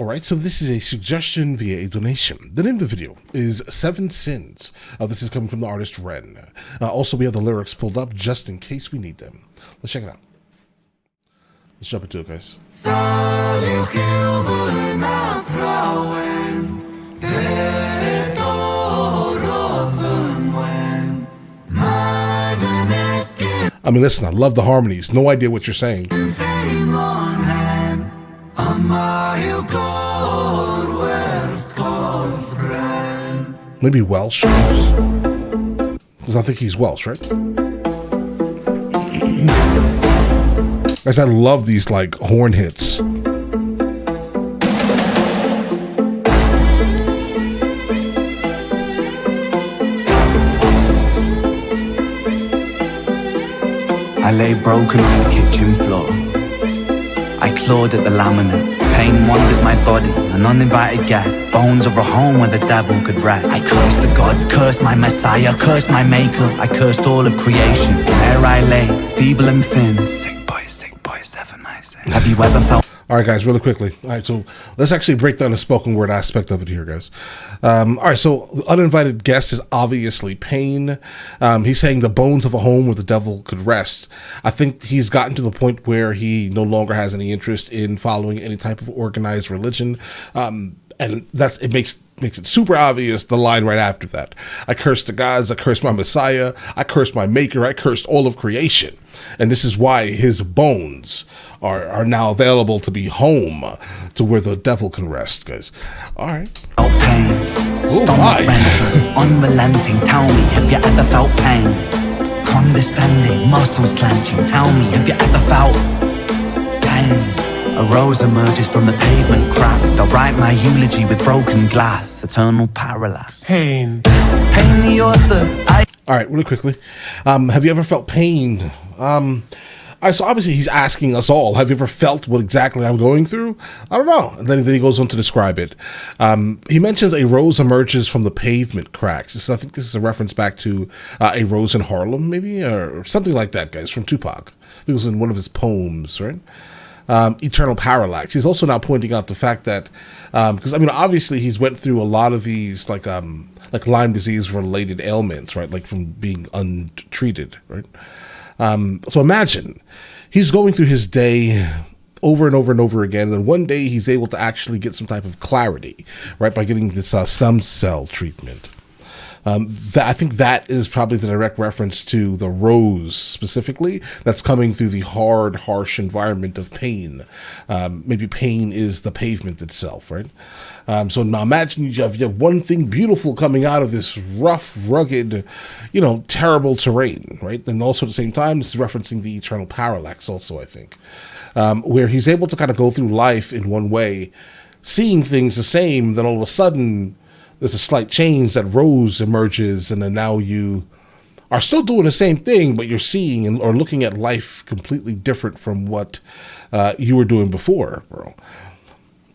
All right, so this is a suggestion via a donation. The name of the video is Seven Sins. This is coming from the artist Ren. Also, we have the lyrics pulled up just in case we need them. Let's check it out. Let's jump into it, guys. I mean, listen, I love the harmonies. No idea what you're saying. Maybe Welsh? Because I think he's Welsh, right? Guys, I love these, like, horn hits. I lay broken on the kitchen floor. I clawed at the laminate. Pain wandered my body, an uninvited guest. Bones of a home where the devil could rest. I cursed the gods, cursed my messiah, cursed my maker. I cursed all of creation. There I lay, feeble and thin. Sick boy, seven I say. Have you ever felt... All right, guys, really quickly. All right, so let's actually break down the spoken word aspect of it here, guys. All right, so the uninvited guest is obviously Pain. He's saying the bones of a home where the devil could rest. I think he's gotten to the point where he no longer has any interest in following any type of organized religion. And it makes it super obvious, the line right after that. I cursed the gods, I cursed my messiah, I cursed my maker, I cursed all of creation. And this is why his bones are now available to be home to where the devil can rest, guys. All right. Pain. Oh my. Unrelenting, tell me, have you ever felt pain? Condescending, muscles clenching, tell me, have you ever felt pain? A rose emerges from the pavement cracks. I'll write my eulogy with broken glass. Eternal parallax. Pain. Pain the author. All right, really quickly. Have you ever felt pain? So obviously he's asking us all, have you ever felt what exactly I'm going through? I don't know. And then he goes on to describe it. He mentions a rose emerges from the pavement cracks. I think this is a reference back to A Rose in Harlem, maybe, or something like that, guys, from Tupac. I think it was in one of his poems, right? Eternal parallax. He's also now pointing out the fact that, because I mean, obviously he's went through a lot of these like Lyme disease related ailments, right? Like from being untreated, right? So imagine he's going through his day over and over and over again, and then one day he's able to actually get some type of clarity, right, by getting this stem cell treatment. I think that is probably the direct reference to the rose specifically that's coming through the hard, harsh environment of pain. Maybe pain is the pavement itself, right? So now imagine you have one thing beautiful coming out of this rough, rugged, terrible terrain, right? And also at the same time, this is referencing the eternal parallax also, I think, where he's able to kind of go through life in one way, seeing things the same, then all of a sudden there's a slight change, that rose emerges, and then now you are still doing the same thing, but you're seeing or looking at life completely different from what you were doing before, bro.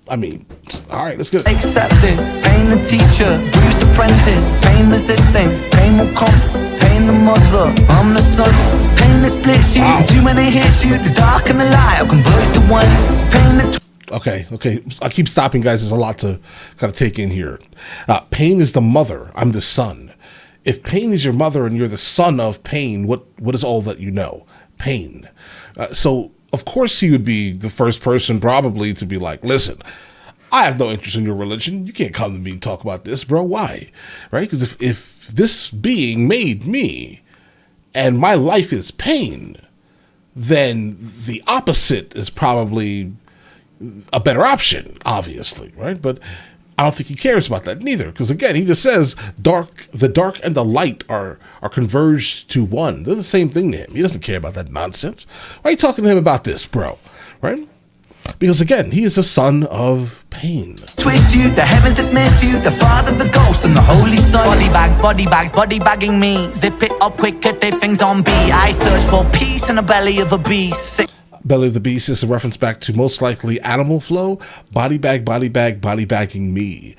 I mean, all right, let's get it. Accept this. Pain the teacher, bruised apprentice. Pain resisting, pain will come. Pain the mother, I'm the son. Pain that splits you, too many hits you. The dark and the light will converge to one. Pain that... Okay. I keep stopping, guys. There's a lot to kind of take in here. Pain is the mother. I'm the son. If pain is your mother and you're the son of pain, what is all that you know? Pain. So, of course, he would be the first person probably to be like, listen, I have no interest in your religion. You can't come to me and talk about this, bro. Why? Right? Because if this being made me and my life is pain, then the opposite is probably a better option, obviously, right? But I don't think he cares about that neither, because again, he just says the dark and the light are converged to one. They're the same thing to him. He doesn't care about that nonsense. Why are you talking to him about this, bro? Right? Because again, he is the son of pain. Twist you, the heavens dismiss you, the Father, the Ghost, and the Holy Son. Body bagging me. Zip it up quick, get their things on B. I search for peace in the belly of a beast. Belly of the Beast is a reference back to most likely Animal Flow, body bagging me.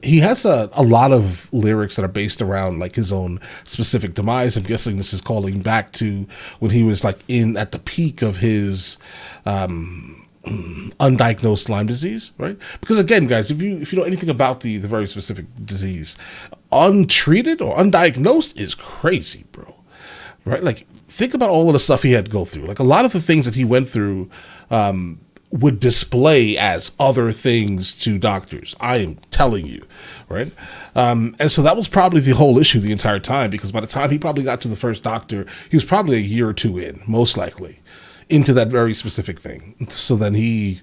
He has a lot of lyrics that are based around like his own specific demise. I'm guessing this is calling back to when he was like at the peak of his undiagnosed Lyme disease, right? Because again, guys, if you know anything about the very specific disease, untreated or undiagnosed is crazy, bro. Right? Like, think about all of the stuff he had to go through. Like, a lot of the things that he went through would display as other things to doctors. I am telling you, right? And so that was probably the whole issue the entire time, because by the time he probably got to the first doctor, he was probably a year or two in, most likely, into that very specific thing. So then he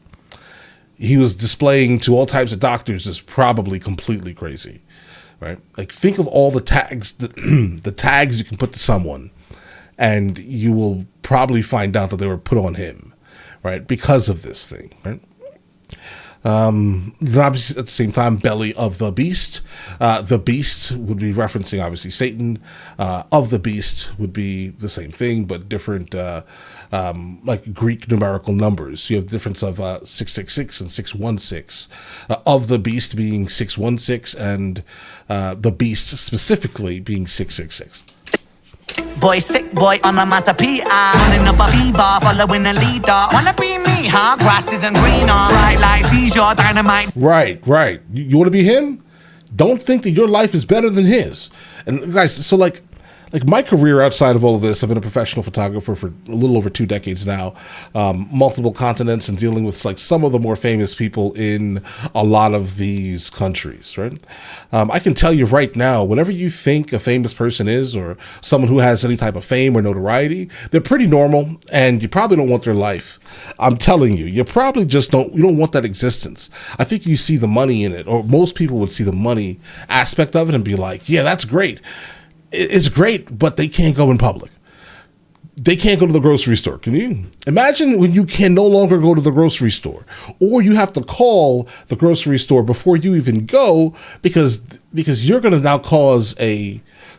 was displaying to all types of doctors as probably completely crazy, right? Like, think of all the tags, the tags you can put to someone, and you will probably find out that they were put on him, right? Because of this thing, right? Then obviously at the same time, belly of the beast. The beast would be referencing obviously Satan. Of the beast would be the same thing, but different, like Greek numerical numbers. You have the difference of 666 and 616. Of the beast being 616, and the beast specifically being 666. Boy, sick boy, onomatopoeia. Running up a fever, following a leader. Wanna be me, huh? Grass isn't greener. Bright like seizure, dynamite. Right. You want to be him? Don't think that your life is better than his. And guys, so like my career outside of all of this, I've been a professional photographer for a little over 2 decades now, multiple continents, and dealing with like some of the more famous people in a lot of these countries, right? I can tell you right now, whatever you think a famous person is, or someone who has any type of fame or notoriety, they're pretty normal, and you probably don't want their life. I'm telling you, you probably just don't want that existence. I think you see the money in it, or most people would see the money aspect of it and be like, yeah, that's great. It's great, but they can't go in public. They can't go to the grocery store. Can you imagine when you can no longer go to the grocery store, or you have to call the grocery store before you even go because you're going to now cause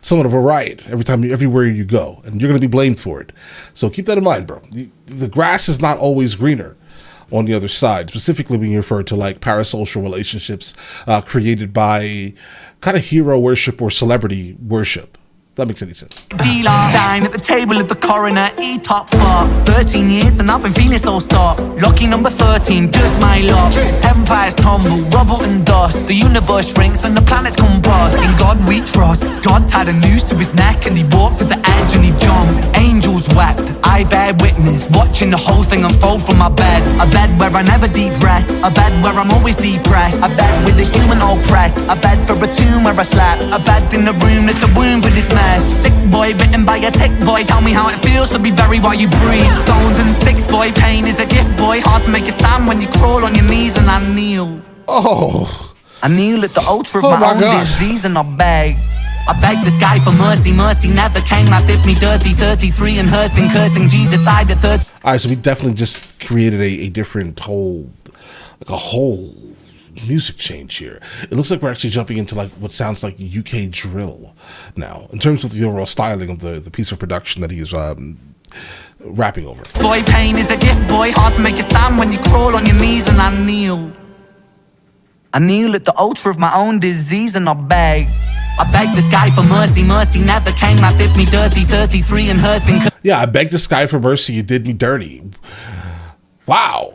somewhat of a riot everywhere you go, and you're going to be blamed for it. So keep that in mind, bro. The grass is not always greener on the other side, specifically when you refer to like parasocial relationships created by kind of hero worship or celebrity worship. That makes any sense. Dealer, dine at the table of the coroner, eat top 13 years and I've been feeling so stark. Lucky number 13, just my luck. Empires tumble, rubble and dust. The universe shrinks and the planets combust. In God we trust. God tied a noose to his neck and he walked to the edge and he jumped. Angels wept, I bear witness, watching the whole thing unfold from my bed. A bed where I never deep rest, a bed where I'm always depressed. A bed with the human oppressed, a bed for a tomb where I slept. A bed in the room that's a womb for this man. Sick boy, bitten by a tick boy. Tell me how it feels to be buried while you breathe. Stones and sticks boy, pain is a gift boy. Hard to make a stand when you crawl on your knees and I kneel. I kneel at the altar of my own disease and I beg the sky for mercy. Mercy never came. Life did me dirty, 33 and hurting, cursing. Jesus died at 30. Alright, so we definitely just created a different whole music change here. It looks like we're actually jumping into like what sounds like UK drill now, in terms of the overall styling of the piece of production that he is rapping over. Boy, pain is a gift, boy. Hard to make a stand when you crawl on your knees and I kneel. I kneel at the altar of my own disease and I beg the sky for mercy. Mercy never came. Life did me dirty, 33 and hurting. Yeah, I beg the sky for mercy. You did me dirty. Wow.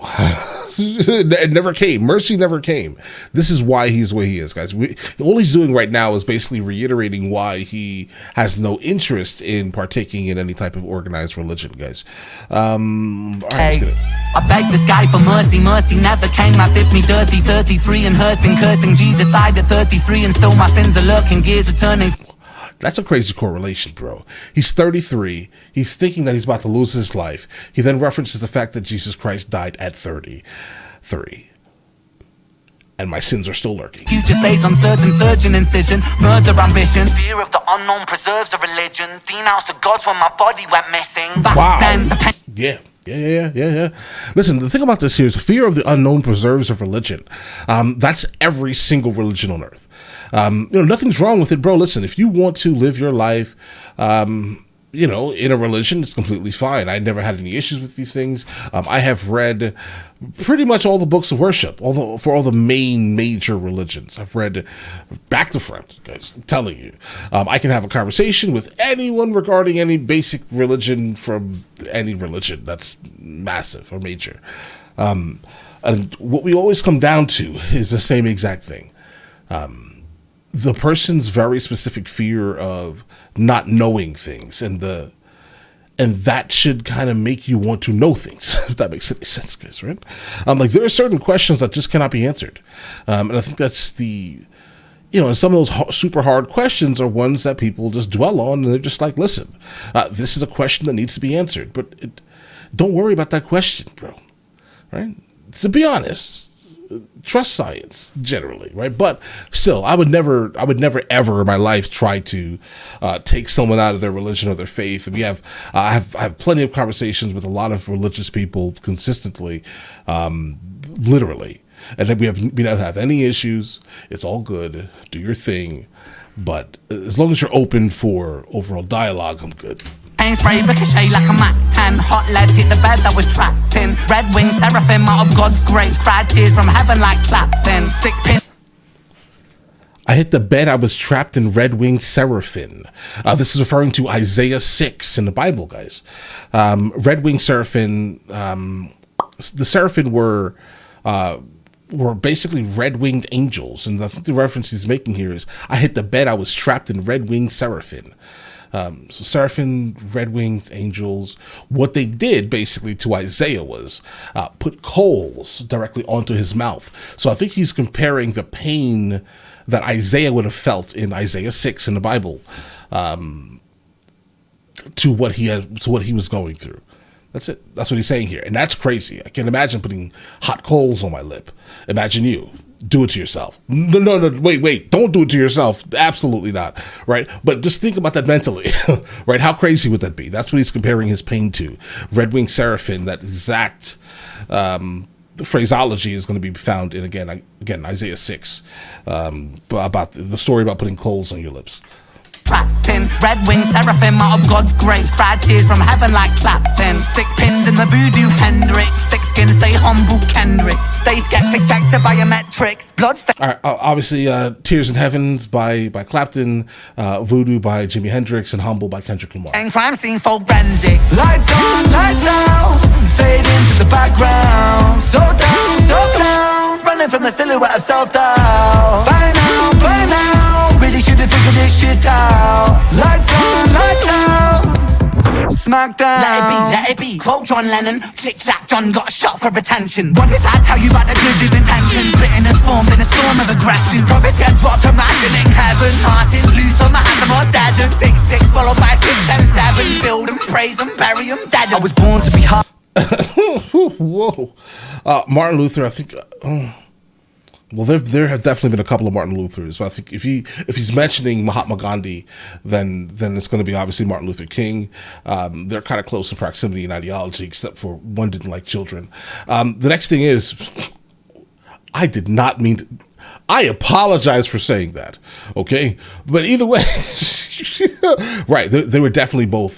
It never came. Mercy never came. This is why he's the way he is, guys. All he's doing right now is basically reiterating why he has no interest in partaking in any type of organized religion, guys. All right, let's get it. I beg the sky for mercy. Mercy never came. Life did me dirty, 33 and hurting, cursing. Jesus died at 33 and still my sins are lurking. Gears are turning. That's a crazy correlation, bro. He's 33. He's thinking that he's about to lose his life. He then references the fact that Jesus Christ died at 33. And my sins are still lurking. Future stays uncertain, surgeon incision, murder ambition. Fear of the unknown preserves a religion. Denounced the gods when my body went missing. Wow. Yeah. Listen, the thing about this here is the fear of the unknown preserves a religion. That's every single religion on earth. Nothing's wrong with it, bro. Listen, if you want to live your life, in a religion, it's completely fine. I never had any issues with these things. I have read pretty much all the books of worship, for all the main major religions. I've read back to front, guys. I'm telling you. I can have a conversation with anyone regarding any basic religion from any religion that's massive or major. And what we always come down to is the same exact thing. The person's very specific fear of not knowing things, and that should kind of make you want to know things, if that makes any sense, guys, right? Like, there are certain questions that just cannot be answered. And I think that's and some of those super hard questions are ones that people just dwell on, and they're just like, listen, this is a question that needs to be answered, but don't worry about that question, bro, right? To be honest, trust science generally, right? But still, I would never ever in my life try to take someone out of their religion or their faith. And I have plenty of conversations with a lot of religious people consistently, literally, and then we don't have any issues. It's all good. Do your thing, but as long as you're open for overall dialogue, I'm good. Pain spray, ricochet like a Mac 10. Hot lead hit the bed that was trapped in. Red wing seraphim out of God's grace. Cried tears from heaven like Clapton. Stick pin. I hit the bed, I was trapped in red-winged seraphim. This is referring to Isaiah 6 in the Bible, guys. Red-winged seraphim, the seraphim were basically red-winged angels. And I think the reference he's making here is, I hit the bed, I was trapped in red-winged seraphim. So seraphim, red-winged angels, what they did basically to Isaiah was put coals directly onto his mouth. So I think he's comparing the pain that Isaiah would have felt in Isaiah 6 in the Bible to what he was going through. That's it. That's what he's saying here. And that's crazy. I can't imagine putting hot coals on my lip. Imagine you. Do it to yourself. No, wait. Don't do it to yourself. Absolutely not. Right? But just think about that mentally. Right? How crazy would that be? That's what he's comparing his pain to. Red-winged seraphim, that exact phraseology is going to be found in, again, Isaiah 6, about the story about putting coals on your lips. Trapped in red wing seraphim out of God's grace. Cried tears from heaven like Clapton. Stick pins in the voodoo Hendrix. Thick skin, stay humble Kendrick. Stay skeptic, check the biometrics. Blood All right, obviously, Tears in Heavens by Clapton, Voodoo by Jimi Hendrix, and Humble by Kendrick Lamar. And crime scene forensic. Lights on, lights out. Fade into the background. So down. Running from the silhouette of self-doubt. By now. Really should have figured this shit out. Lights on, lights out. Smackdown. Let it be. Quote John Lennon. Click clack, John got shot for attention. What did I tell you about the good of intentions? Bitterness formed in a storm of aggression. Prophets get dropped, imagining heaven. Martin Luther, Mahatma, or dead. 6-6 followed by 6 and 7. Build them, praise them, bury them, dead. I was born to be hard. Whoa. Martin Luther, I think. Well, there have definitely been a couple of Martin Luthers, but I think if he's mentioning Mahatma Gandhi, then it's going to be obviously Martin Luther King. They're kind of close in proximity and ideology, except for one didn't like children. The next thing is, I did not mean to. I apologize for saying that. Okay, but either way, right? They were definitely both.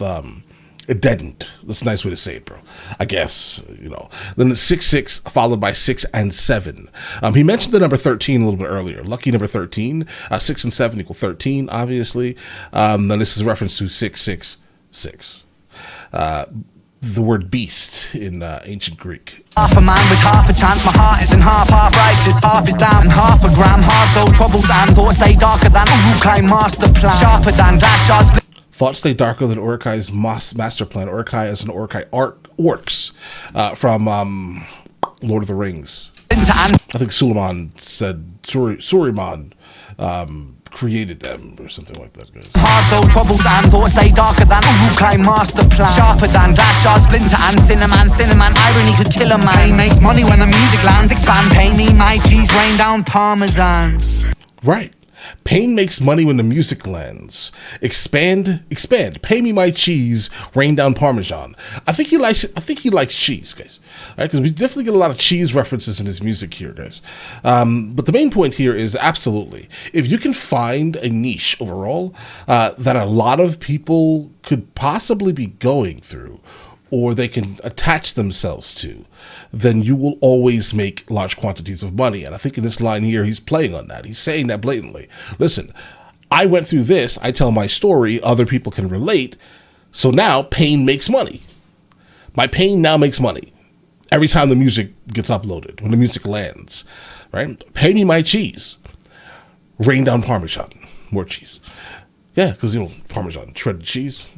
Deadened. That's a nice way to say it, bro. I guess, Then the 6-6 followed by 6 and 7. He mentioned the number 13 a little bit earlier. Lucky number 13. 6 and 7 equal 13, obviously. And this is a reference to 666. The word beast in ancient Greek. Half a man with half a chance. My heart isn't half righteous. Half is down and half a gram. Half those troubles and thoughts stay darker than a Uruk-hai master plan. Sharper than glass shards. Thoughts stay darker than Uruk-hai's master plan. Uruk-hai as an Uruk-hai orcs from Lord of the Rings. I think Suleiman said Suriman created them or something like that, guys. Hard those troubles and thoughts stay darker than a Uruk-hai master plan. Sharper than glass shards, splinter and cinnamon. Irony could kill a man. Pain makes money when the music lands. Expand, pay me my cheese, rain down parmesan. Right. Pain makes money when the music lands. Expand. Pay me my cheese. Rain down Parmesan. I think he likes cheese, guys. All right, because we definitely get a lot of cheese references in his music here, guys. But the main point here is absolutely, if you can find a niche overall that a lot of people could possibly be going through, or they can attach themselves to, then you will always make large quantities of money. And I think in this line here, he's playing on that. He's saying that blatantly. Listen, I went through this. I tell my story. Other people can relate. So now pain makes money. My pain now makes money. every time the music gets uploaded, when the music lands, right? Pay me my cheese. Rain down Parmesan. More cheese. Yeah, because, Parmesan, shredded cheese.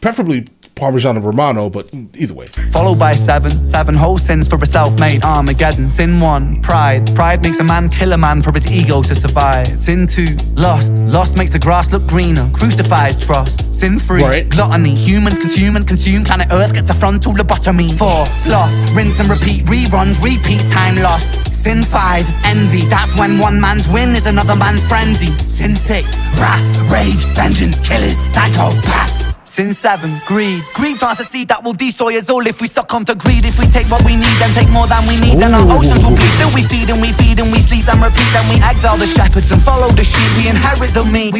Preferably Parmesan Romano, but either way. Followed by seven whole sins for a self-made Armageddon. Sin 1, pride. Pride makes a man kill a man for his ego to survive. Sin 2, lust makes the grass look greener. Crucifies trust. Sin 3, right. Gluttony. Humans consume and consume. Planet Earth gets a frontal lobotomy. 4, sloth. Rinse and repeat. Reruns, repeat. Time lost. Sin 5, envy. That's when one man's win is another man's frenzy. Sin 6, wrath, rage, vengeance, killers, psychopath. Sin 7, greed. Greed plants a seed that will destroy us all if we succumb to greed. If we take what we need and take more than we need, then our oceans will bleed. Still we feed and we feed and we sleep and repeat. Then we exile the shepherds and follow the sheep. We inherit the meat.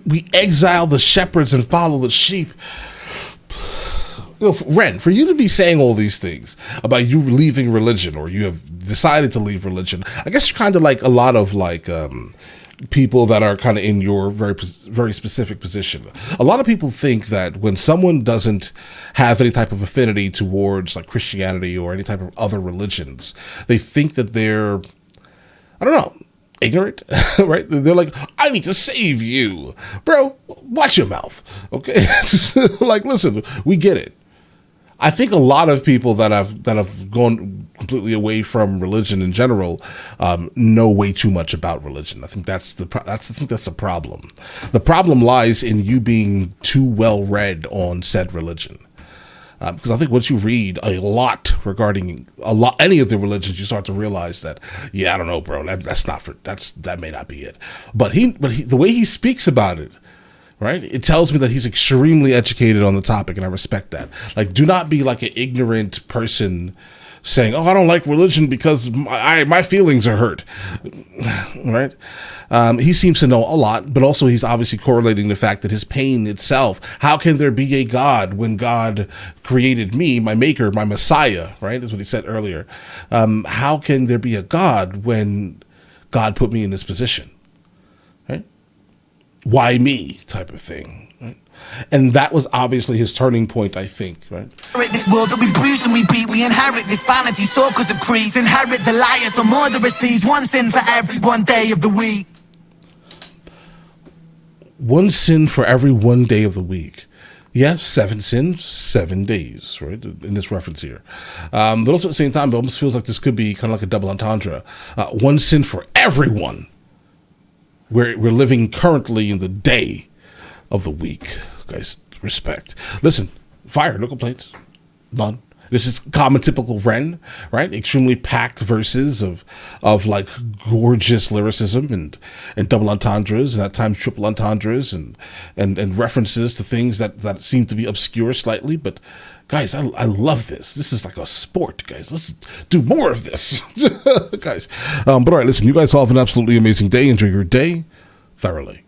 We exile the shepherds and follow the sheep. Ren, for you to be saying all these things about you leaving religion, or you have decided to leave religion, I guess you're kind of like a lot of people that are kind of in your very specific position. A lot of people think that when someone doesn't have any type of affinity towards like Christianity or any type of other religions, they think that they're, I don't know, ignorant, right? They're like, I need to save you. Bro, watch your mouth, okay? Like, listen, we get it. I think a lot of people that have gone completely away from religion in general know way too much about religion. I think that's the problem. The problem lies in you being too well read on said religion. Because I think once you read a lot regarding any of the religions, you start to realize that, yeah, I don't know, bro, that may not be it. But the way he speaks about it, right? It tells me that he's extremely educated on the topic, and I respect that. Like, do not be like an ignorant person saying, "Oh, I don't like religion because my feelings are hurt," right? He seems to know a lot, but also he's obviously correlating the fact that his pain itself. How can there be a God when God created me, my maker, my Messiah? Right, is what he said earlier. How can there be a God when God put me in this position? Right? Why me type of thing, right? And that was obviously his turning point, I think, right? This world that we bruise and we beat, we inherit this vanity, so cause of creeds, inherit the liars, the murderous thieves, one sin for every one day of the week. One sin for every one day of the week. Yeah, 7 sins, 7 days, right? In this reference here. But also at the same time, it almost feels like this could be kind of like a double entendre. One sin for everyone. We're living currently in the day of the week. Guys, respect. Listen, fire, no complaints. None. This is common, typical Ren, right? Extremely packed verses of like gorgeous lyricism and double entendres and at times triple entendres and references to things that seem to be obscure slightly. But guys, I love this. This is like a sport, guys. Let's do more of this, guys. But all right, listen, you guys all have an absolutely amazing day. Enjoy your day thoroughly.